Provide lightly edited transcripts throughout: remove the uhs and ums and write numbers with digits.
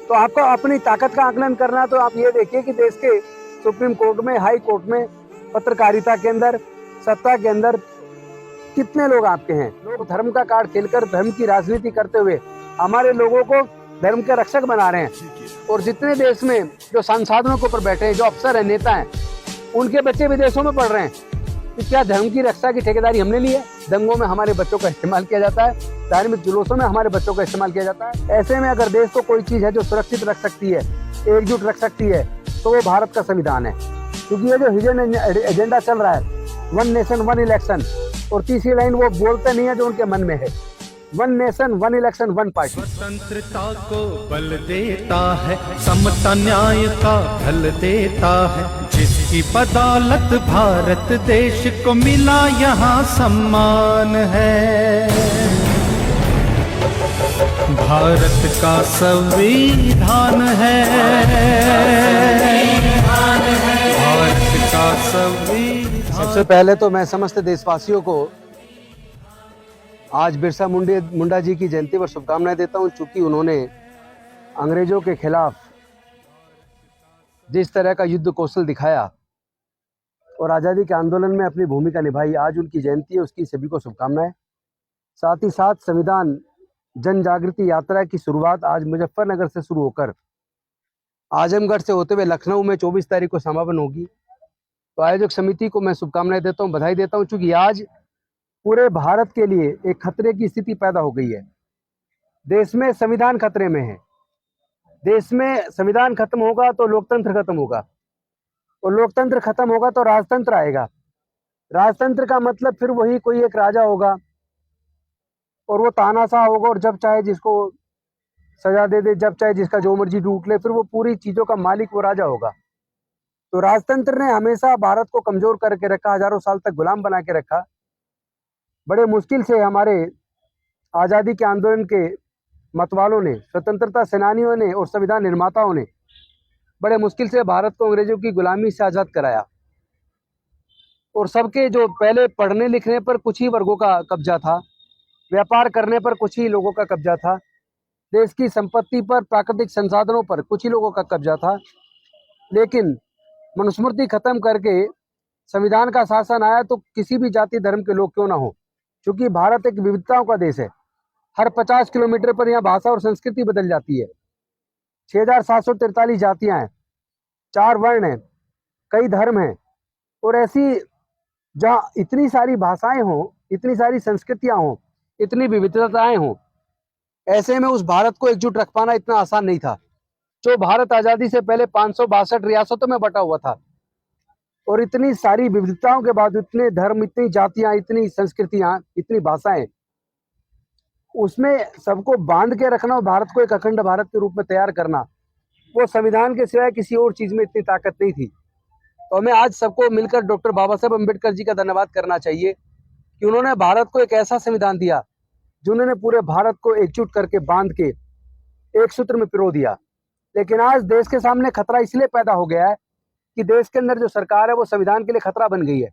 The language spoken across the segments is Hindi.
तो आपको अपनी ताकत का आकलन करना, तो आप ये देखिए कि देश के सुप्रीम कोर्ट में, हाई कोर्ट में, पत्रकारिता के अंदर, सत्ता के अंदर कितने लोग आपके हैं। लोग धर्म का कार्ड खेलकर धर्म की राजनीति करते हुए हमारे लोगों को धर्म के रक्षक बना रहे हैं। और जितने देश में जो संसाधनों के ऊपर बैठे हैं, जो अफसर हैं, नेता हैं, उनके बच्चे विदेशों में पढ़ रहे हैं। कि क्या धर्म की रक्षा की ठेकेदारी हमने ली है? दंगों में हमारे बच्चों का इस्तेमाल किया जाता है, धार्मिक जुलूसों में हमारे बच्चों का इस्तेमाल किया जाता है। ऐसे में अगर देश को कोई चीज है जो सुरक्षित रख सकती है, एकजुट रख सकती है, तो वो भारत का संविधान है। क्योंकि ये जो हिडन एजेंडा चल रहा है, वन नेशन वन इलेक्शन, और तीसरी लाइन वो बोलते नहीं है जो उनके मन में है, one nation one election one party. स्वतंत्रता को बल देता है, समता न्याय का फल देता है, जिसकी बदौलत भारत देश को मिला यहाँ सम्मान है। भारत का संविधान है, भारत का संविधान। सबसे पहले तो मैं समस्त देशवासियों को आज बिरसा मुंडा जी की जयंती पर शुभकामनाएं देता हूं। चूंकि उन्होंने अंग्रेजों के खिलाफ जिस तरह का युद्ध कौशल दिखाया और आज़ादी के आंदोलन में अपनी भूमिका निभाई, आज उनकी जयंती है, उसकी सभी को शुभकामनाएं। साथ ही साथ संविधान जन जागृति यात्रा की शुरुआत आज मुजफ्फरनगर से शुरू होकर आजमगढ़ से होते हुए लखनऊ में 24 तारीख को समापन होगी। तो आयोजक समिति को मैं शुभकामनाएं देता हूं, बधाई देता हूं। चूंकि आज पूरे भारत के लिए एक खतरे की स्थिति पैदा हो गई है। देश में संविधान खतरे में है। देश में संविधान खत्म होगा तो लोकतंत्र खत्म होगा, और लोकतंत्र खत्म होगा तो राजतंत्र आएगा। राजतंत्र का मतलब फिर वही कोई एक राजा होगा और वो तानाशाह होगा, और जब चाहे जिसको सजा दे दे, जब चाहे जिसका जो मर्जी लूट ले, फिर वो पूरी चीजों का मालिक वो राजा होगा। तो राजतंत्र ने हमेशा भारत को कमजोर करके रखा, हजारों साल तक गुलाम बना के रखा। बड़े मुश्किल से हमारे आज़ादी के आंदोलन के मतवालों ने, स्वतंत्रता सेनानियों ने और संविधान निर्माताओं ने बड़े मुश्किल से भारत को अंग्रेजों की गुलामी से आज़ाद कराया। और सबके जो पहले पढ़ने लिखने पर कुछ ही वर्गों का कब्जा था, व्यापार करने पर कुछ ही लोगों का कब्जा था, देश की संपत्ति पर, प्राकृतिक संसाधनों पर कुछ ही लोगों का कब्जा था। लेकिन मनुस्मृति खत्म करके संविधान का शासन आया तो किसी भी जाति धर्म के लोग क्यों ना हो, क्योंकि भारत एक विविधताओं का देश है। हर 50 किलोमीटर पर यहाँ भाषा और संस्कृति बदल जाती है। 6743 जातियां हैं, 4 वर्ण हैं, कई धर्म हैं, और ऐसी जहाँ इतनी सारी भाषाएं हों, इतनी सारी संस्कृतियां हों, इतनी विविधताएं हों, ऐसे में उस भारत को एकजुट रख पाना इतना आसान नहीं था। जो भारत आजादी से पहले 562 रियासतों में बटा हुआ था, और इतनी सारी विविधताओं के बाद, इतने धर्म, इतनी जातियां, इतनी संस्कृतियां, इतनी भाषाएं, उसमें सबको बांध के रखना और भारत को एक अखंड भारत के रूप में तैयार करना, वो संविधान के सिवाय किसी और चीज में इतनी ताकत नहीं थी। तो हमें आज सबको मिलकर डॉक्टर बाबा साहब अम्बेडकर जी का धन्यवाद करना चाहिए कि उन्होंने भारत को एक ऐसा संविधान दिया जिन्होंने पूरे भारत को एकजुट करके, बांध के एक सूत्र में पिरो दिया। लेकिन आज देश के सामने खतरा इसलिए पैदा हो गया है कि देश के अंदर जो सरकार है वो संविधान के लिए खतरा बन गई है।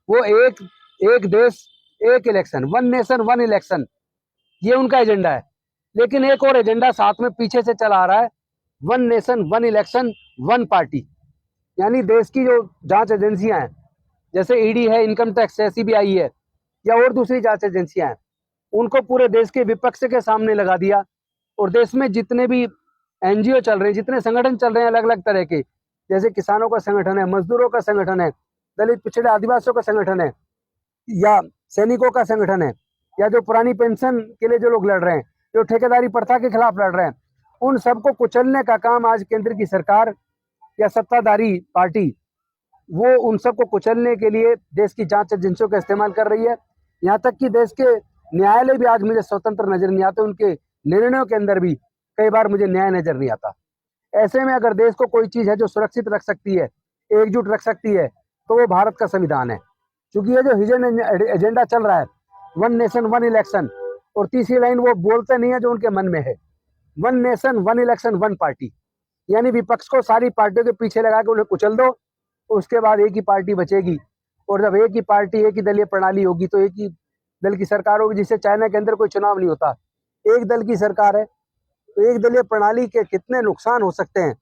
वो एक देश एक election, one nation one election, ये उनका एजेंडा है। लेकिन एक और एजेंडा साथ में पीछे से चला आ रहा है, one nation one election one party. यानी देश की जो जांच एजेंसियां हैं, जैसे ईडी है, इनकम टैक्स है, सीबीआई है, या और दूसरी जांच एजेंसियां हैं, उनको पूरे देश के विपक्ष के सामने लगा दिया। और देश में जितने भी एनजीओ चल रहे हैं, जितने संगठन चल रहे हैं अलग अलग तरह के, जैसे किसानों का संगठन है, मजदूरों का संगठन है, दलित पिछड़े आदिवासियों का संगठन है, या सैनिकों का संगठन है, या जो पुरानी पेंशन के लिए जो लोग लड़ रहे हैं, जो ठेकेदारी प्रथा के खिलाफ लड़ रहे हैं, उन सबको कुचलने का काम आज केंद्र की सरकार या सत्ताधारी पार्टी, वो उन सबको कुचलने के लिए देश की जांच एजेंसियों का इस्तेमाल कर रही है। यहाँ तक कि देश के न्यायालय भी आज मुझे स्वतंत्र नजर नहीं आते, उनके निर्णयों के अंदर भी कई बार मुझे न्याय नजर नहीं आता। ऐसे में अगर देश को कोई चीज है जो सुरक्षित रख सकती है, एकजुट रख सकती है, तो वो भारत का संविधान है। क्योंकि ये जो हिडन एजेंडा चल रहा है, वन नेशन वन इलेक्शन, और तीसरी लाइन वो बोलते नहीं है जो उनके मन में है, one nation one election one party. यानी विपक्ष को सारी पार्टियों के पीछे लगा के उन्हें कुचल दो, उसके बाद एक ही पार्टी बचेगी। और जब एक ही पार्टी, एक ही दलीय प्रणाली होगी, तो एक ही दल की सरकार होगी, जिससे चाइना के अंदर कोई चुनाव नहीं होता, एक दल की सरकार है। तो एक दलीय प्रणाली के कितने नुकसान हो सकते हैं,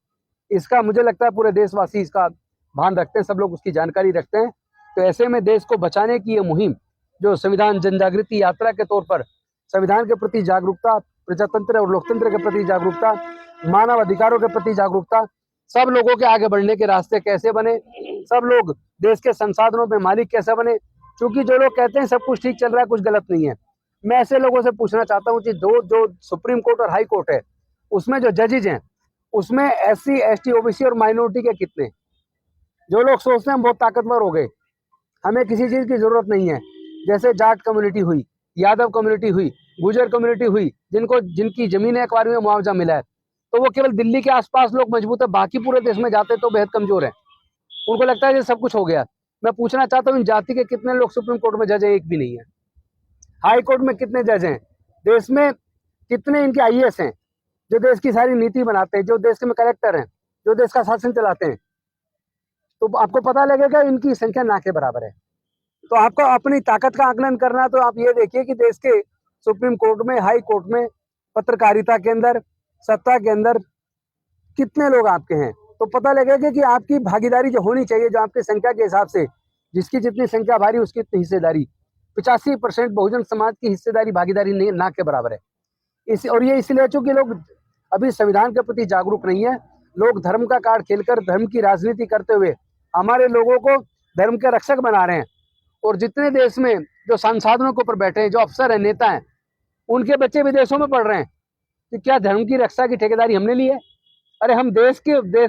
इसका मुझे लगता है पूरे देशवासी इसका भान रखते हैं, सब लोग उसकी जानकारी रखते हैं। तो ऐसे में देश को बचाने की ये मुहिम जो संविधान जन जागृति यात्रा के तौर पर संविधान के प्रति जागरूकता, प्रजातंत्र और लोकतंत्र के प्रति जागरूकता, मानव अधिकारों के प्रति जागरूकता, सब लोगों के आगे बढ़ने के रास्ते कैसे बने, सब लोग देश के संसाधनों में मालिक कैसे बने। क्योंकि जो लोग कहते हैं सब कुछ ठीक चल रहा है, कुछ गलत नहीं है, मैं ऐसे लोगों से पूछना चाहता हूँ कि जो सुप्रीम कोर्ट और हाई कोर्ट है उसमें जो जजेज हैं उसमें SC ST OBC और माइनॉरिटी के कितने? जो लोग सोचते हैं हम बहुत ताकतवर हो गए, हमें किसी चीज की जरूरत नहीं है, जैसे जाट कम्युनिटी हुई, यादव कम्युनिटी हुई, गुजर कम्युनिटी हुई, जिनकी जमीनें एक बार में मुआवजा मिला है, तो वो केवल दिल्ली के आसपास लोग मजबूत है, बाकी पूरे देश में जाते तो बेहद कमजोर है। उनको लगता है कि सब कुछ हो गया। मैं पूछना चाहता हूँ इन जाति के कितने लोग सुप्रीम कोर्ट में जज है? एक भी नहीं है। हाई कोर्ट में कितने जज हैं? देश में कितने इनके IAS हैं जो देश की सारी नीति बनाते हैं, जो देश में कलेक्टर हैं, जो देश का शासन चलाते हैं? तो आपको पता लगेगा इनकी संख्या ना के बराबर है। तो आपको अपनी ताकत का आकलन करना, तो आप ये देखिए कि देश के सुप्रीम कोर्ट में, हाई कोर्ट में, पत्रकारिता के अंदर, सत्ता के अंदर कितने लोग आपके हैं, तो पता लगेगा कि आपकी भागीदारी जो होनी चाहिए, जो आपकी संख्या के हिसाब से, जिसकी जितनी संख्या भारी उसकी इतनी हिस्सेदारी, 85% बहुजन समाज की हिस्सेदारी, भागीदारी नहीं, ना के बराबर है। और ये इसलिए चूंकि लोग अभी संविधान के प्रति जागरूक नहीं है, लोग धर्म का कार्ड खेलकर धर्म की राजनीति करते हुए हमारे लोगों को धर्म के रक्षक बना रहे हैं। और जितने देश में जो संसाधनों के ऊपर बैठे हैं, जो अफसर हैं, नेता हैं, उनके बच्चे विदेशों में पढ़ रहे हैं। तो क्या धर्म की रक्षा की ठेकेदारी हमने ली है? अरे हम देश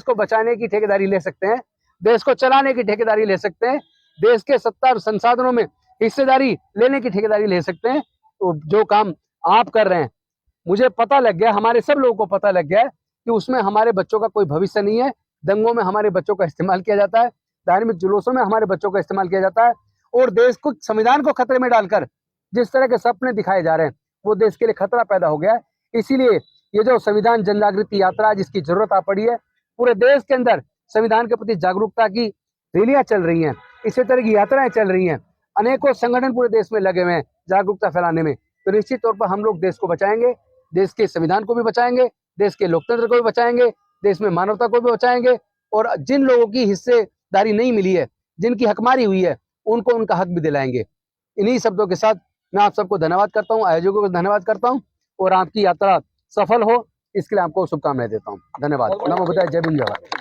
को बचाने की ठेकेदारी ले सकते हैं, देश को चलाने की ठेकेदारी ले सकते हैं, देश के सत्ता और संसाधनों में हिस्सेदारी लेने की ठेकेदारी ले सकते हैं। तो जो काम आप कर रहे हैं, मुझे पता लग गया, हमारे सब लोगों को पता लग गया कि उसमें हमारे बच्चों का कोई भविष्य नहीं है। दंगों में हमारे बच्चों का इस्तेमाल किया जाता है, धार्मिक जुलूसों में हमारे बच्चों का इस्तेमाल किया जाता है, और देश को, संविधान को खतरे में डालकर जिस तरह के सपने दिखाए जा रहे हैं वो देश के लिए खतरा पैदा हो गया है। इसीलिए ये जो संविधान जन जागृति यात्रा जिसकी जरूरत आ पड़ी है, पूरे देश के अंदर संविधान के प्रति जागरूकता की रैलियां चल रही हैं, इसी तरह की यात्राएं चल रही हैं, अनेकों संगठन पूरे देश में लगे हुए हैं जागरूकता फैलाने में। तो निश्चित तौर पर हम लोग देश को बचाएंगे, देश के संविधान को भी बचाएंगे, देश के लोकतंत्र को भी बचाएंगे, देश में मानवता को भी बचाएंगे, और जिन लोगों की हिस्सेदारी नहीं मिली है, जिनकी हकमारी हुई है, उनको उनका हक भी दिलाएंगे। इन्हीं शब्दों के साथ मैं आप सबको धन्यवाद करता हूँ, आयोजकों को धन्यवाद करता हूँ, और आपकी यात्रा सफल हो इसके लिए आपको शुभकामनाएं देता हूँ। धन्यवाद। नमो बुद्धाय। जय भीम, जय भारत।